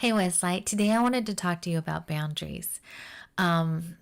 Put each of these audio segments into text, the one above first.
Hey Westlight, today I wanted to talk to you about boundaries. Um,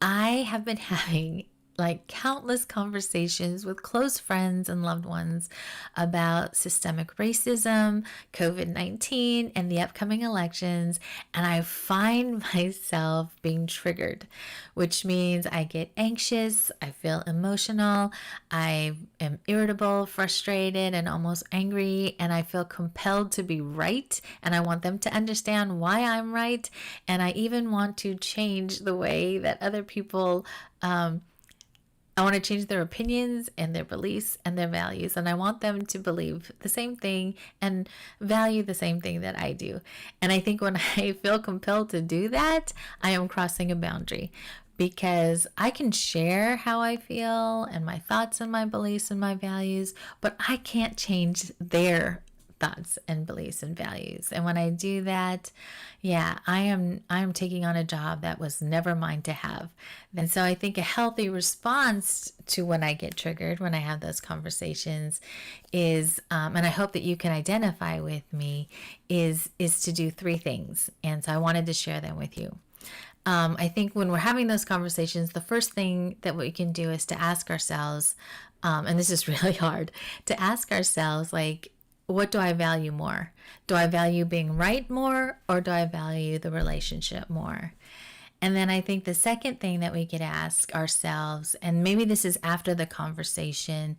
I have been having like countless conversations with close friends and loved ones about systemic racism, COVID-19, and the upcoming elections. And I find myself being triggered, which means I get anxious, I feel emotional, I am irritable, frustrated, and almost angry. And I feel compelled to be right. And I want them to understand why I'm right. And I even want to change the way that other people, I want to change their opinions and their beliefs and their values. And I want them to believe the same thing and value the same thing that I do. And I think when I feel compelled to do that, I am crossing a boundary because I can share how I feel and my thoughts and my beliefs and my values, but I can't change their thoughts and beliefs and values. And when I do that, yeah, I'm taking on a job that was never mine to have. And so I think a healthy response to when I get triggered, when I have those conversations, is, and I hope that you can identify with me, is to do three things. And so I wanted to share them with you. I think when we're having those conversations, the first thing that we can do is to ask ourselves, and this is really hard, to ask ourselves, like, what do I value more? Do I value being right more, or do I value the relationship more? And then I think the second thing that we could ask ourselves, and maybe this is after the conversation,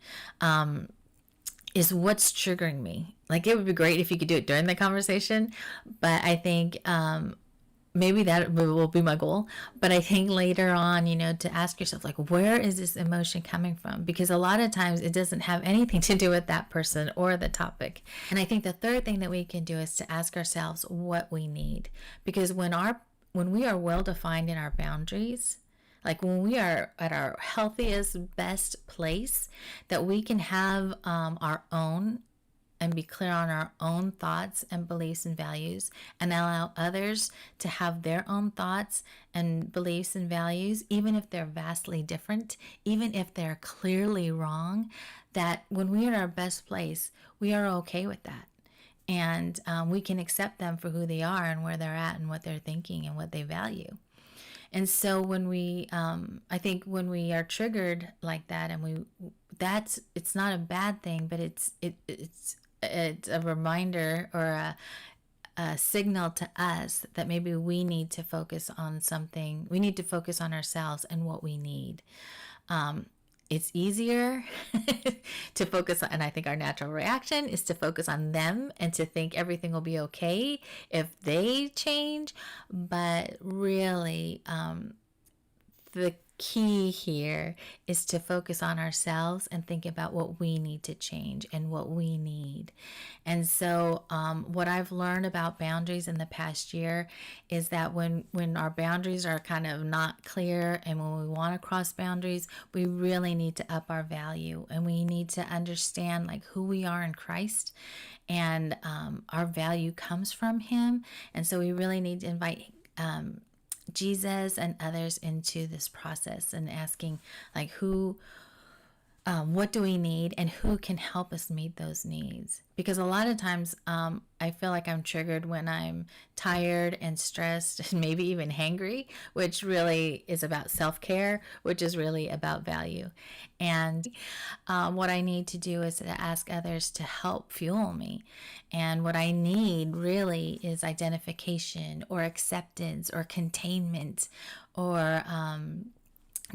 is what's triggering me? Like, it would be great if you could do it during the conversation, but I think maybe that will be my goal. But I think later on, to ask yourself, like, where is this emotion coming from? Because a lot of times it doesn't have anything to do with that person or the topic. And I think the third thing that we can do is to ask ourselves what we need. Because when we are well defined in our boundaries, like when we are at our healthiest, best place, that we can have our own and be clear on our own thoughts and beliefs and values, and allow others to have their own thoughts and beliefs and values, even if they're vastly different, even if they're clearly wrong, that when we're in our best place, we are okay with that. And we can accept them for who they are and where they're at and what they're thinking and what they value. And so when I think when we are triggered like that, and it's not a bad thing, but it's a reminder or a signal to us that maybe we need to focus on something. We need to focus on ourselves and what we need. It's easier to focus on, and I think our natural reaction is to focus on them and to think everything will be okay if they change. But really, the key here is to focus on ourselves and think about what we need to change and what we need. And so what I've learned about boundaries in the past year is that when our boundaries are kind of not clear, and when we want to cross boundaries, we really need to up our value, and we need to understand like who we are in Christ, and our value comes from him. And so we really need to invite Jesus and others into this process, and asking like what do we need and who can help us meet those needs. Because a lot of times I feel like I'm triggered when I'm tired and stressed and maybe even hangry, which really is about self-care, which is really about value. And what I need to do is to ask others to help fuel me. And what I need really is identification or acceptance or containment or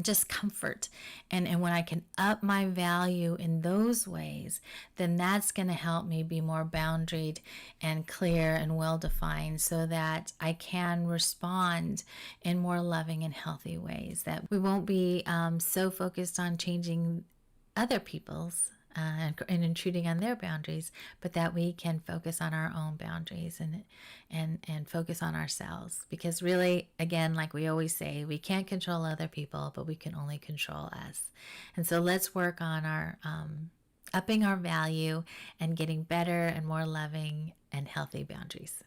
just comfort. And when I can up my value in those ways, then that's going to help me be more boundaried and clear and well defined, so that I can respond in more loving and healthy ways, that we won't be so focused on changing other people's and intruding on their boundaries, but that we can focus on our own boundaries and focus on ourselves. Because really, again, like we always say, we can't control other people, but we can only control us. And so let's work on our upping our value and getting better and more loving and healthy boundaries.